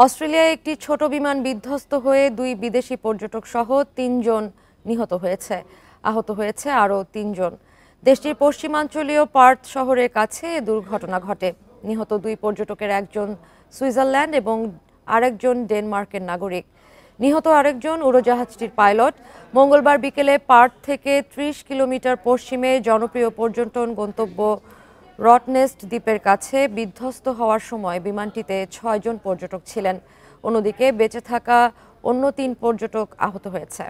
অস্ট্রেলিয়ায় একটি ছোট বিমান বিধ্বস্ত হয়ে ২ বিদেশি পর্যটক সহ ৩ জন আহত হয়েছে আরও ৩ জন। দেশটির পশ্চিমাঞ্চলীয় পার্থ শহরের কাছে এ দুর্ঘটনা ঘটে। নিহত ২ পর্যটকের একজন সুইজারল্যান্ড এবং আরেকজন ডেনমার্কের নাগরিক। নিহত আরেকজন উড়োজাহাজটির পাইলট। মঙ্গলবার বিকেলে পার্থ থেকে ৩০ কিলোমিটার পশ্চিমে জনপ্রিয় পর্যটন গন্তব্য রটনেস্ট দ্বীপের কাছে বিধ্বস্ত হওয়ার সময় বিমানটিতে ৬ জন পর্যটক ছিলেন। অন্যদিকে বেঁচে থাকা অন্য ৩ পর্যটক আহত হয়েছে।